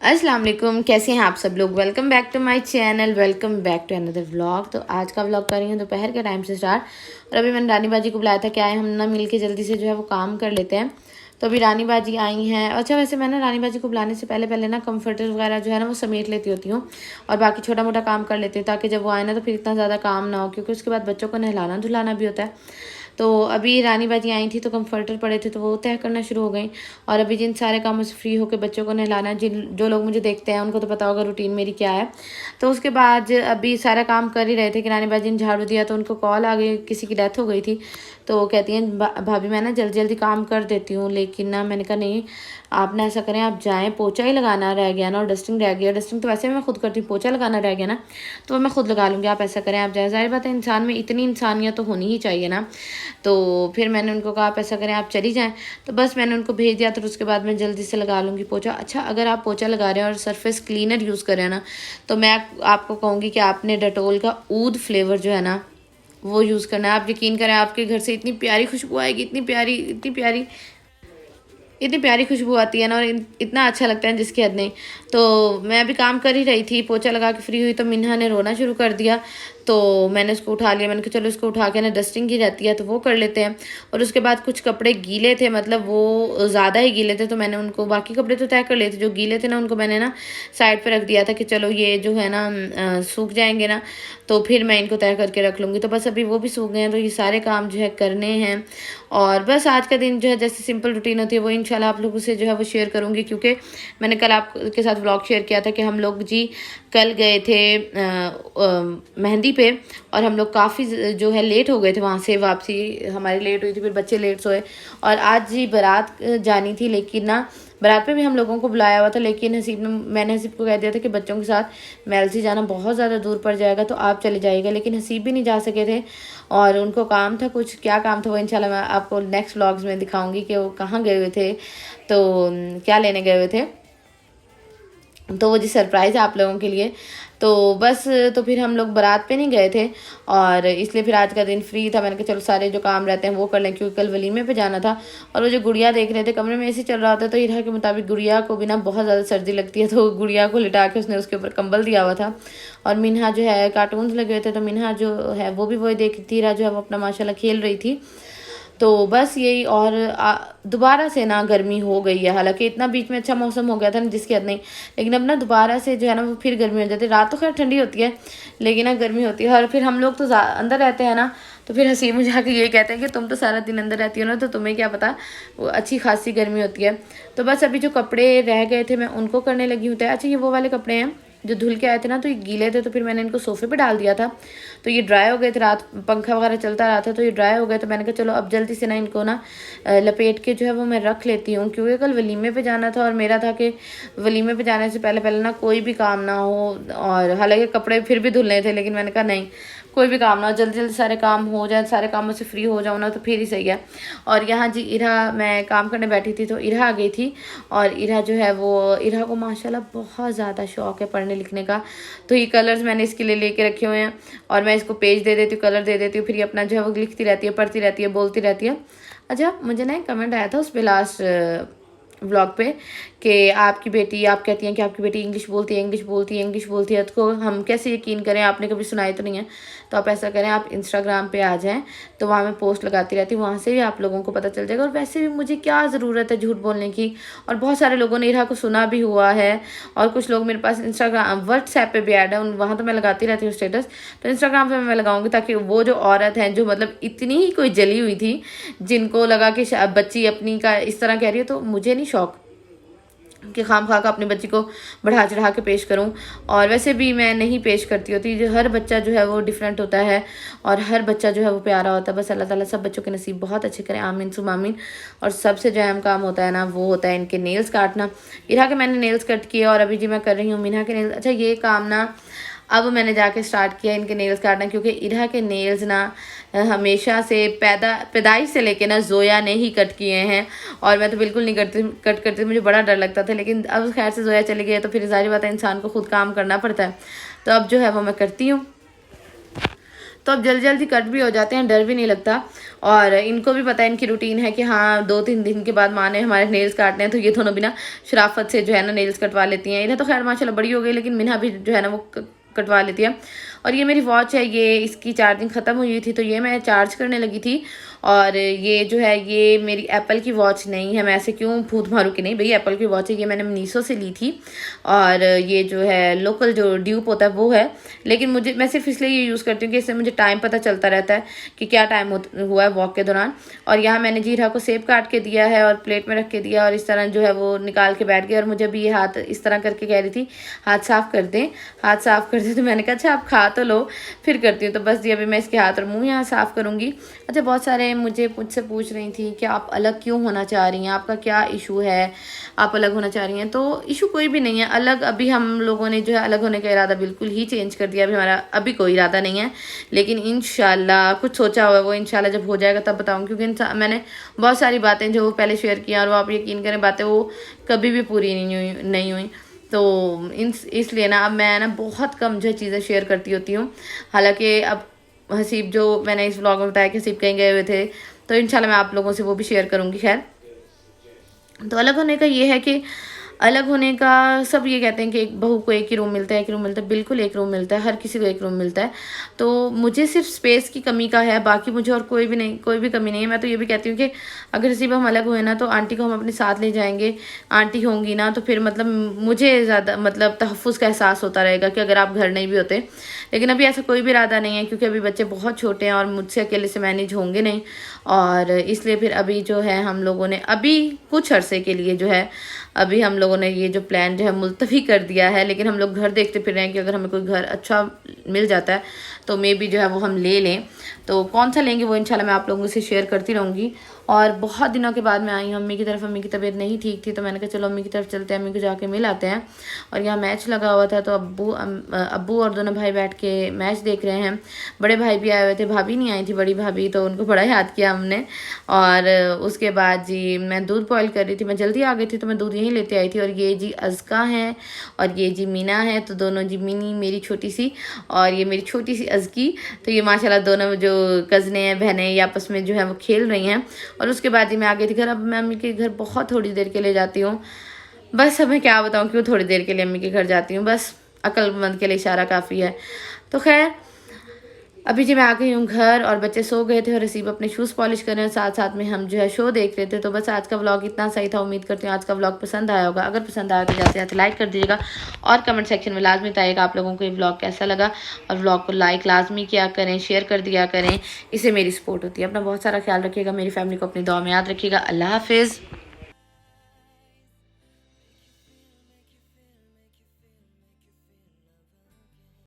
अस्सलाम वालेकुम, कैसे हैं आप सब लोग। Welcome back to my channel, welcome back to another vlog. तो आज का व्लॉग कर रही हूँ दोपहर के टाइम से स्टार्ट। और अभी मैंने रानी बाजी को बुलाया था कि आए हम ना मिल के जल्दी से जो है वो काम कर लेते हैं। तो अभी रानी बाजी आई हैं। अच्छा, वैसे मैं ना रानी बाजी को बुलाने से पहले पहले ना कंफर्टर वगैरह जो है ना वो समेट लेती होती हूँ और बाकी छोटा मोटा काम कर लेती हूँ, ताकि जब वो आए ना तो फिर इतना ज़्यादा काम ना हो, क्योंकि उसके बाद बच्चों को नहलाना धुलाना भी होता है। तो अभी रानी बाजी आई थी तो कंफर्टर पड़े थे तो वो तय करना शुरू हो गई। और अभी जिन सारे कामों से फ्री होकर बच्चों को नहलाना, जिन जो लोग मुझे देखते हैं उनको तो पता होगा रूटीन मेरी क्या है। तो उसके बाद अभी सारा काम कर ही रहे थे कि रानी बाजी ने झाड़ू दिया तो उनको कॉल आ गई, किसी की डेथ हो गई थी। तो कहती हैं भाभी मैं ना जल्दी जल्दी काम कर देती हूँ, लेकिन ना मैंने कहा नहीं, आप ना ऐसा करें, आप जाएँ, पोछा ही लगाना रह गया ना और डस्टिंग रह गया। डस्टिंग तो वैसे भी मैं खुद करती हूँ, पोछा लगाना रह गया ना तो वो मैं खुद लगा लूँगी, आप ऐसा करें, आप जाए। ज़ाहिर बात है, इंसान में इतनी इंसानियत तो होनी ही चाहिए ना। तो फिर मैंने उनको कहा आप ऐसा करें, आप चली जाएँ। तो बस मैंने उनको भेज दिया, तो उसके बाद मैं जल्दी से लगा लूँगी पोछा। अच्छा, अगर आप पोछा लगा रहे हैं और सरफेस क्लीनर यूज़ कर रहे हैं ना, तो मैं आपको कहूँगी कि आपने डेटोल का ऊद फ्लेवर जो है ना वो यूज़ करना है। आप यकीन करें, आपके घर से इतनी प्यारी खुशबू आएगी, इतनी प्यारी, इतनी प्यारी, इतनी प्यारी खुशबू आती है ना, और इतना अच्छा लगता है जिसकी हद नहीं। तो मैं अभी काम कर ही रही थी, पोछा लगा के फ्री हुई तो मिन्हा ने रोना शुरू कर दिया। तो मैंने उसको उठा लिया, मैंने कहा चलो इसको उठा के ना, डस्टिंग की रहती है तो वो कर लेते हैं। और उसके बाद कुछ कपड़े गीले थे, मतलब वो ज़्यादा ही गीले थे, तो मैंने उनको, बाकी कपड़े तो तय कर लिए थे, जो गीले थे ना उनको मैंने ना साइड पर रख दिया था कि चलो ये जो है ना सूख जाएंगे ना तो फिर मैं इनको तय करके रख लूँगी। तो बस अभी वो भी सूख गए हैं, तो ये सारे काम जो है करने हैं। और बस आज का दिन जो है जैसे सिंपल रूटीन होती है वो इंशाल्लाह आप लोगों से जो है वो शेयर करूँगी, क्योंकि मैंने कल आपके साथ व्लॉग शेयर किया था कि हम लोग जी कल गए थे मेहंदी पे, और हम लोग काफ़ी जो है लेट हो गए थे, वहाँ से वापसी हमारी लेट हुई थी, फिर बच्चे लेट सोए। और आज जी बारात जानी थी, लेकिन ना बारात पे भी हम लोगों को बुलाया हुआ था, लेकिन मैंने हसीब को कह दिया था कि बच्चों के साथ मेलसी जाना बहुत ज़्यादा दूर पड़ जाएगा तो आप चले जाइएगा, लेकिन हसीब भी नहीं जा सके थे और उनको काम था कुछ। क्या काम था वो इंशाल्लाह मैं आपको नेक्स्ट व्लॉग्स में दिखाऊंगी कि वो कहाँ गए हुए थे, तो क्या लेने गए हुए थे। तो वो जी सरप्राइज़ है आप लोगों के लिए। तो बस, तो फिर हम लोग बारात पे नहीं गए थे और इसलिए फिर आज का दिन फ्री था। मैंने कहा चलो सारे जो काम रहते हैं वो कर लें, क्योंकि कल वलीमे पे जाना था। और वो जो गुड़िया देख रहे थे, कमरे में ऐसे चल रहा होता है, तो इरा के मुताबिक गुड़िया को भी ना बहुत ज़्यादा सर्दी लगती है, तो गुड़िया को लिटा के उसने उसके ऊपर कंबल दिया हुआ था। और मिन्हा जो है कार्टून्स लगे हुए थे, तो मिन्हा जो है वो भी वही देख रही थी, इरा जो है वो अपना माशाल्लाह खेल रही थी। तो बस यही। और दोबारा से ना गर्मी हो गई है, हालांकि इतना बीच में अच्छा मौसम हो गया था ना जिसकी हद नहीं, लेकिन अब ना दोबारा से जो है ना वो फिर गर्मी हो जाती है। रात तो खैर ठंडी होती है, लेकिन ना गर्मी होती है। और फिर हम लोग तो अंदर रहते हैं ना, तो फिर हसीब मुझे आके ये कहते हैं कि तुम तो सारा दिन अंदर रहती हो ना, तो तुम्हें क्या पता, वो अच्छी खासी गर्मी होती है। तो बस अभी जो कपड़े रह गए थे मैं उनको करने लगी हूँ। अच्छा, ये वो वाले कपड़े हैं जो धुल के आए थे ना, तो ये गीले थे, तो फिर मैंने इनको सोफे पे डाल दिया था, तो ये ड्राई हो गए थे, रात पंखा वगैरह चलता रहा था तो ये ड्राई हो गए। तो मैंने कहा चलो अब जल्दी से ना इनको ना लपेट के जो है वो मैं रख लेती हूँ, क्योंकि कल वलीमे पे जाना था और मेरा था कि वलीमे पे जाने से पहले पहले ना कोई भी काम ना हो। और हालांकि कपड़े फिर भी धुलने थे, लेकिन मैंने कहा नहीं, कोई भी काम ना हो, जल्दी जल्दी सारे काम हो जाए, सारे कामों से फ्री हो जाऊँ ना तो फिर ही सही है। और यहाँ जी इरा, मैं काम करने बैठी थी तो इरा आ गई थी। और इरा जो है वो, इरा को माशाल्लाह बहुत ज़्यादा शौक है पढ़ने लिखने का, तो ये कलर्स मैंने इसके लिए लेके रखे हुए हैं। और मैं इसको पेज दे देती हूँ, कलर दे देती हूँ, फिर ये अपना जो है वो लिखती रहती है, पढ़ती रहती है, बोलती रहती है। अच्छा, मुझे ना एक कमेंट आया था उस पर लास्ट व्लॉग पे कि आपकी बेटी, आप कहती हैं कि आपकी बेटी इंग्लिश बोलती है, इंग्लिश बोलती है, इंग्लिश बोलती है, तो हम कैसे यकीन करें, आपने कभी सुनाई तो नहीं है। तो आप ऐसा करें, आप इंस्टाग्राम पे आ जाएं, तो वहाँ मैं पोस्ट लगाती रहती हूँ, वहाँ से भी आप लोगों को पता चल जाएगा। और वैसे भी मुझे क्या ज़रूरत है झूठ बोलने की, और बहुत सारे लोगों ने इरा को सुना भी हुआ है। और कुछ लोग मेरे पास इंस्टाग्राम व्हाट्सएप पे भी ऐड है, वहाँ तो मैं लगाती रहती हूँ स्टेटस, तो इंस्टाग्राम पे मैं लगाऊंगी, ताकि वो जो औरत हैं जो मतलब इतनी ही कोई जली हुई थी, जिनको लगा कि बच्ची अपनी का इस तरह कह रही है, तो मुझे नहीं शौक कि खाम खा का अपनी बच्ची को बढ़ा चढ़ा के पेश करूं। और वैसे भी मैं नहीं पेश करती होती, जो हर बच्चा जो है वो डिफरेंट होता है और हर बच्चा जो है वो प्यारा होता है। बस अल्लाह ताला सब बच्चों के नसीब बहुत अच्छे करें, आमीन सुम आमीन। और सबसे जो अहम काम होता है ना वो होता है इनके नेल्स काटना। इरा के मैंने नेल्स कट किए और अभी जी मैं कर रही हूँ मिन्हा के नेल्स। अच्छा, ये काम ना अब मैंने जाके स्टार्ट किया इनके नेल्स काटना, क्योंकि इरा के नेल्स ना हमेशा से पैदाइश से लेके ना जोया ने ही कट किए हैं, और मैं तो बिल्कुल नहीं कट करती, मुझे बड़ा डर लगता था। लेकिन अब खैर से जोया चली गई है तो फिर जाहिर बात है इंसान को खुद काम करना पड़ता है, तो अब जो है वो मैं करती हूँ। तो अब जल्दी जल्दी कट भी हो जाते हैं, डर भी नहीं लगता। और इनको भी पता है, इनकी रूटीन है कि हाँ 2-3 दिन के बाद माँ ने हमारे नेल्स काटने हैं, तो ये दोनों बिना शराफत से जो है ना नेल्स कटवा लेती हैं। इन्हें तो खैर माशाल्लाह बड़ी हो गई, लेकिन मिन्हा भी जो है ना वो कटवा लेती है। और ये मेरी वॉच है, ये इसकी चार्जिंग ख़त्म हुई थी तो ये मैं चार्ज करने लगी थी। और ये जो है ये मेरी एप्पल की वॉच नहीं है, मैं ऐसे क्यों फूट मारूँ कि नहीं भाई एप्पल की वॉच है, ये मैंने मीशो से ली थी। और ये जो है लोकल जो ड्यूप होता है वो है, लेकिन मैं सिर्फ इसलिए ये यूज़ करती हूँ कि इससे मुझे टाइम पता चलता रहता है कि क्या टाइम हुआ है वॉक के दौरान। और यहाँ मैंने जीरा को सेब काट के दिया है और प्लेट में रख के दिया, और इस तरह जो है वो निकाल के बैठ गया। और मुझे भी ये हाथ इस तरह करके कह रही थी हाथ साफ़ कर दें, हाथ साफ़ कर दें। तो मैंने कहा अच्छा आप खा तो लो फिर करती हूँ। तो बस ये अभी मैं इसके हाथ और मुँह यहाँ साफ़ करूँगी। अच्छा, बहुत सारे मुझसे पूछ रही थी कि आप अलग क्यों होना चाह रही हैं, आपका क्या इशू है, आप अलग होना चाह रही हैं। तो इशू कोई भी नहीं है अलग, अभी हम लोगों ने जो है अलग होने का इरादा बिल्कुल ही चेंज कर दिया। अभी हमारा अभी कोई इरादा नहीं है, लेकिन इंशाल्लाह कुछ सोचा हुआ है वो इंशाल्लाह जब हो जाएगा तब बताऊँगी। क्योंकि मैंने बहुत सारी बातें जो पहले शेयर किया, और वो आप यकीन करें बातें वो कभी भी पूरी नहीं हुई। तो इसलिए ना अब मैं ना बहुत कम जो चीज़ें शेयर करती होती हूँ। हालांकि अब हसीब जो मैंने इस व्लॉग में बताया कि हसीब कहीं गए हुए थे, तो इंशाल्लाह मैं आप लोगों से वो भी शेयर करूँगी। खैर, तो अलग होने का ये है कि अलग होने का सब ये कहते हैं कि एक बहू को एक ही रूम मिलता है, एक रूम मिलता है, बिल्कुल एक रूम मिलता है, हर किसी को एक रूम मिलता है। तो मुझे सिर्फ स्पेस की कमी का है, बाकी मुझे और कोई भी कमी नहीं है। मैं तो ये भी कहती हूँ कि अगर सिर्फ हम अलग हुए ना तो आंटी को हम अपने साथ ले जाएंगे। आंटी होंगी ना तो फिर मतलब मुझे ज़्यादा मतलब तहफ़्फ़ुज़ का एहसास होता रहेगा कि अगर आप घर नहीं भी होते। लेकिन अभी ऐसा कोई भी इरादा नहीं है, क्योंकि अभी बच्चे बहुत छोटे हैं और मुझसे अकेले से मैनेज होंगे नहीं। और इसलिए फिर अभी जो है हम लोगों ने अभी कुछ अरसे के लिए जो है अभी हम लोगों ने ये जो प्लान जो है मुलतवी कर दिया है। लेकिन हम लोग घर देखते फिर रहे हैं कि अगर हमें कोई घर अच्छा मिल जाता है तो मे बी जो है वो हम ले लें। तो कौन सा लेंगे वो इंशाल्लाह मैं आप लोगों से शेयर करती रहूँगी। और बहुत दिनों के बाद मैं आई हूँ अम्मी की तरफ, अम्मी की तबीयत नहीं ठीक थी, तो मैंने कहा चलो अम्मी की तरफ चलते हैं, अम्मी को जाके मिल आते हैं। और यहाँ मैच लगा हुआ था तो अब्बू और दोनों भाई बैठ के मैच देख रहे हैं। बड़े भाई भी आए हुए थे, भाभी नहीं आई थी बड़ी भाभी, तो उनको बड़ा याद किया हमने। और उसके बाद जी मैं दूध बॉयल कर रही थी, मैं जल्दी आ गई थी तो मैं दूध यहीं लेते आई थी। और ये जी अज़का हैं और ये जी मीना है, तो दोनों जी मिनी मेरी छोटी सी और ये मेरी छोटी सी अज़की, तो ये माशाल्लाह दोनों जो कज़नें हैं बहनें ये आपस में जो है वो खेल रही हैं। और उसके बाद ही मैं आ गई थी घर। अब मैं अम्मी के घर बहुत थोड़ी देर के लिए जाती हूँ, बस अब मैं क्या बताऊँ क्यों थोड़ी देर के लिए अम्मी के घर जाती हूँ, बस अक्लमंद के लिए इशारा काफ़ी है। तो खैर अभी जी मैं आ गई हूँ घर और बच्चे सो गए थे और रसीब अपने शूज़ पॉलिश कर रहे हैं, साथ साथ में हम जो है शो देख रहे थे। तो बस आज का व्लॉग इतना सही था, उम्मीद करती हूँ आज का व्लॉग पसंद आया होगा। अगर पसंद आया तो जाते जाते लाइक कर दीजिएगा और कमेंट सेक्शन में लाजमी बताइएगा आप लोगों को ये व्लॉग कैसा लगा। और व्लॉग को लाइक लाजमी किया करें, शेयर कर दिया करें, इससे मेरी सपोर्ट होती है। अपना बहुत सारा ख्याल रखिएगा, मेरी फैमिली को अपनी दुआ में याद रखिएगा। अल्लाह हाफिज़।